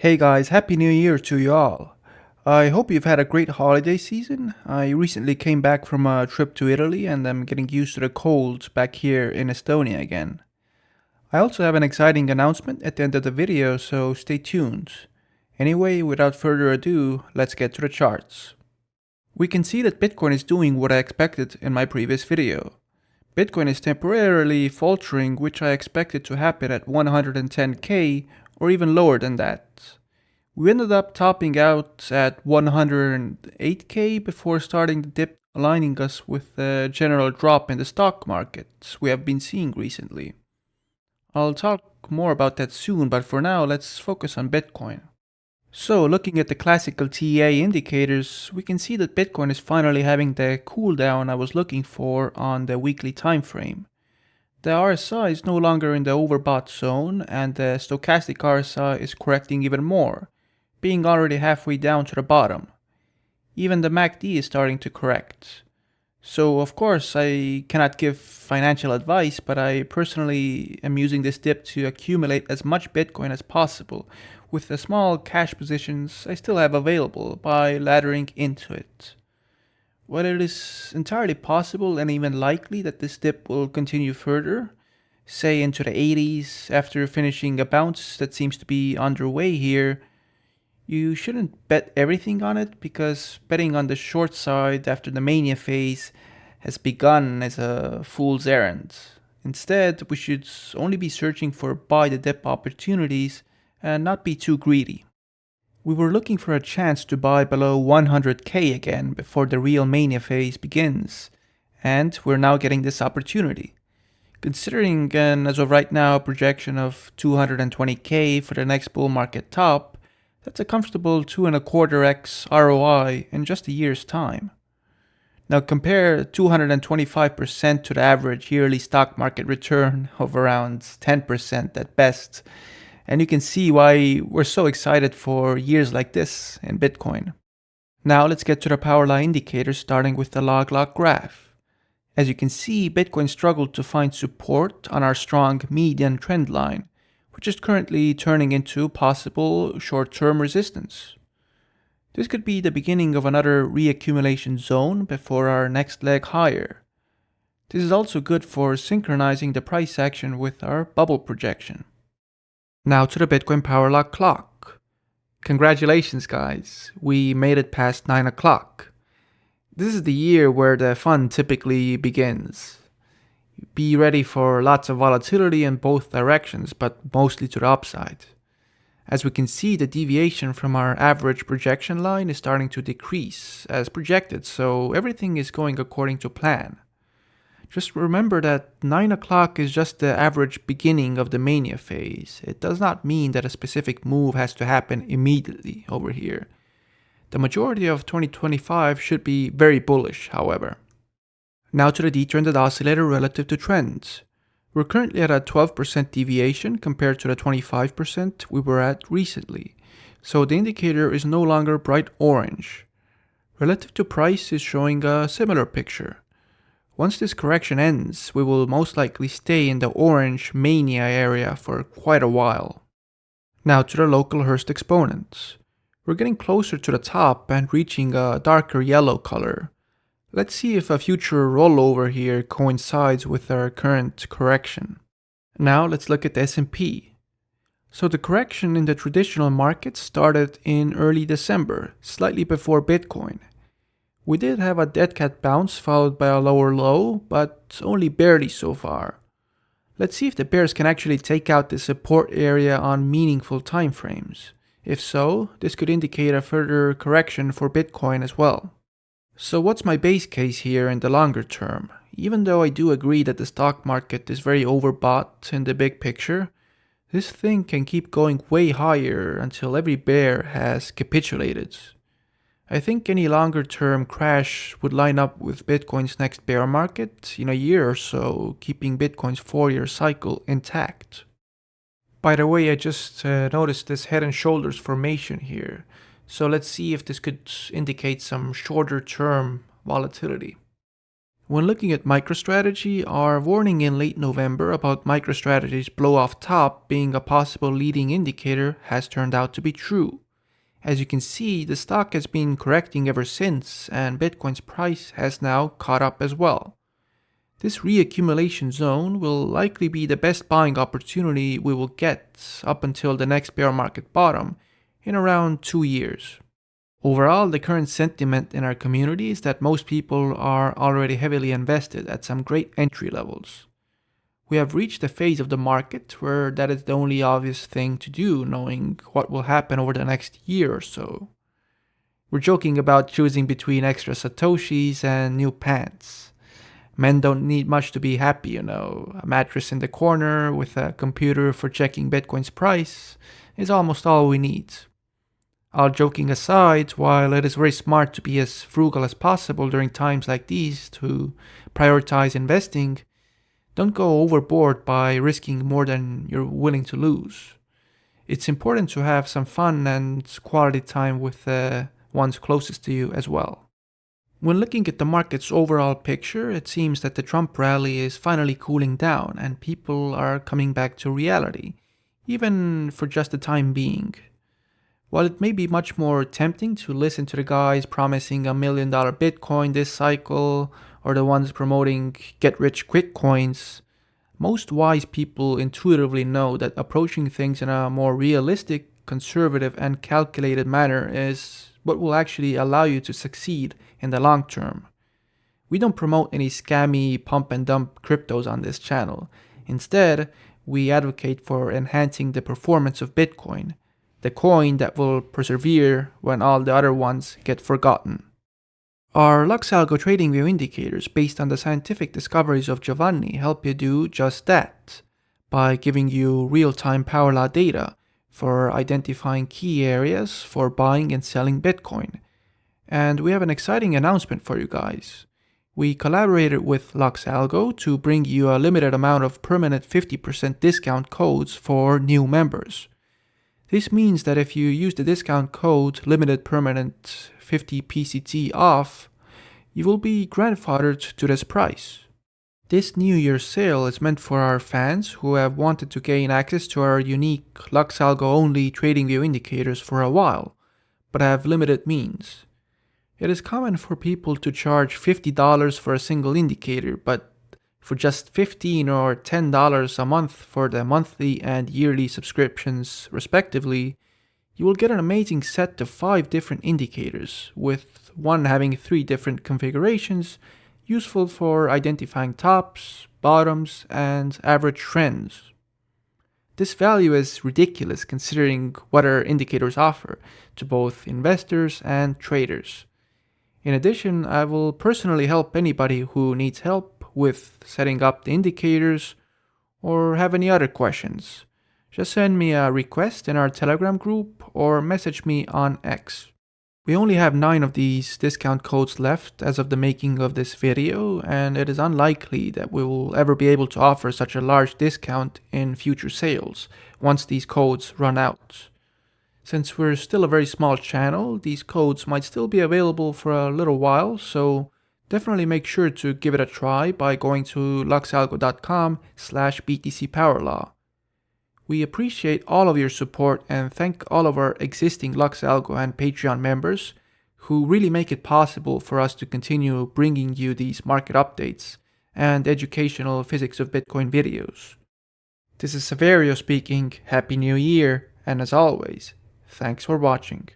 Hey guys, Happy New Year to you all. I hope you've had a great holiday season. I recently came back from a trip to Italy and I'm getting used to the cold back here in Estonia again. I also have an exciting announcement at the end of the video, so stay tuned. Anyway, without further ado, let's get to the charts. We can see that Bitcoin is doing what I expected in my previous video. Bitcoin is temporarily faltering, which I expected to happen at 110k or even lower than that. We ended up topping out at 108k before starting the dip, aligning us with the general drop in the stock market we have been seeing recently. I'll talk more about that soon, but for now let's focus on Bitcoin. So, looking at the classical TA indicators, we can see that Bitcoin is finally having the cool down I was looking for on the weekly time frame. The RSI is no longer in the overbought zone, and the stochastic RSI is correcting even more, being already halfway down to the bottom. Even the MACD is starting to correct. So of course I cannot give financial advice, but I personally am using this dip to accumulate as much Bitcoin as possible with the small cash positions I still have available by laddering into it. While it is entirely possible and even likely that this dip will continue further, say into the 80s after finishing a bounce that seems to be underway here, you shouldn't bet everything on it, because betting on the short side after the mania phase has begun as a fool's errand. Instead, we should only be searching for buy the dip opportunities and not be too greedy. We were looking for a chance to buy below 100k again before the real mania phase begins, and we're now getting this opportunity. Considering an, as of right now, projection of 220k for the next bull market top, that's a comfortable 2.25x ROI in just a year's time. Now compare 225% to the average yearly stock market return of around 10% at best, and you can see why we're so excited for years like this in Bitcoin. Now let's get to the power law indicators, starting with the log log graph. As you can see, Bitcoin struggled to find support on our strong median trend line, which is currently turning into possible short-term resistance. This could be the beginning of another reaccumulation zone before our next leg higher. This is also good for synchronizing the price action with our bubble projection. Now to the Bitcoin power law clock. Congratulations guys, we made it past 9 o'clock. This is the year where the fun typically begins. Be ready for lots of volatility in both directions, but mostly to the upside. As we can see, the deviation from our average projection line is starting to decrease as projected, so everything is going according to plan. Just remember that 9 o'clock is just the average beginning of the mania phase. It does not mean that a specific move has to happen immediately over here. The majority of 2025 should be very bullish, however. Now to the Detrended oscillator relative to trends. We're currently at a 12% deviation compared to the 25% we were at recently, so the indicator is no longer bright orange. Relative to price is showing a similar picture. Once this correction ends, we will most likely stay in the orange mania area for quite a while. Now to the local Hurst exponents. We're getting closer to the top and reaching a darker yellow color. Let's see if a future rollover here coincides with our current correction. Now let's look at the S&P. So the correction in the traditional market started in early December, slightly before Bitcoin. We did have a dead cat bounce followed by a lower low, but only barely so far. Let's see if the bears can actually take out the support area on meaningful time frames. If so, this could indicate a further correction for Bitcoin as well. So what's my base case here in the longer term? Even though I do agree that the stock market is very overbought in the big picture, this thing can keep going way higher until every bear has capitulated. I think any longer term crash would line up with Bitcoin's next bear market in a year or so, keeping Bitcoin's 4-year cycle intact. By the way, I just noticed this head and shoulders formation here. So let's see if this could indicate some shorter term volatility. When looking at MicroStrategy, our warning in late November about MicroStrategy's blow-off top being a possible leading indicator has turned out to be true. As you can see, the stock has been correcting ever since, and Bitcoin's price has now caught up as well. This reaccumulation zone will likely be the best buying opportunity we will get up until the next bear market bottom in around 2 years. Overall, the current sentiment in our community is that most people are already heavily invested at some great entry levels. We have reached a phase of the market where that is the only obvious thing to do, knowing what will happen over the next year or so. We're joking about choosing between extra satoshis and new pants. Men don't need much to be happy, A mattress in the corner with a computer for checking Bitcoin's price is almost all we need. All joking aside, while it is very smart to be as frugal as possible during times like these to prioritize investing, don't go overboard by risking more than you're willing to lose. It's important to have some fun and quality time with the ones closest to you as well. When looking at the market's overall picture, it seems that the Trump rally is finally cooling down and people are coming back to reality, even for just the time being. While it may be much more tempting to listen to the guys promising $1 million Bitcoin this cycle or the ones promoting get-rich-quick coins, most wise people intuitively know that approaching things in a more realistic, conservative, and calculated manner is what will actually allow you to succeed in the long term. We don't promote any scammy pump-and-dump cryptos on this channel. Instead, we advocate for enhancing the performance of Bitcoin, the coin that will persevere when all the other ones get forgotten. Our Lux Algo TradingView indicators based on the scientific discoveries of Giovanni help you do just that, by giving you real-time power law data for identifying key areas for buying and selling Bitcoin. And we have an exciting announcement for you guys. We collaborated with Lux Algo to bring you a limited amount of permanent 50% discount codes for new members. This means that if you use the discount code limited permanent 50 PCT off, you will be grandfathered to this price. This New Year's sale is meant for our fans who have wanted to gain access to our unique Lux Algo only TradingView indicators for a while, but have limited means. It is common for people to charge $50 for a single indicator, but for just $15 or $10 a month for the monthly and yearly subscriptions, respectively, you will get an amazing set of 5 different indicators, with one having 3 different configurations, useful for identifying tops, bottoms, and average trends. This value is ridiculous considering what our indicators offer to both investors and traders. In addition, I will personally help anybody who needs help with setting up the indicators or have any other questions. Just send me a request in our Telegram group or message me on X. We only have 9 of these discount codes left as of the making of this video, and it is unlikely that we will ever be able to offer such a large discount in future sales once these codes run out. Since we're still a very small channel, these codes might still be available for a little while, so definitely make sure to give it a try by going to luxalgo.com/BTCPowerLaw. We appreciate all of your support and thank all of our existing Lux Algo and Patreon members who really make it possible for us to continue bringing you these market updates and educational physics of Bitcoin videos. This is Saverio speaking. Happy New Year, and as always, thanks for watching.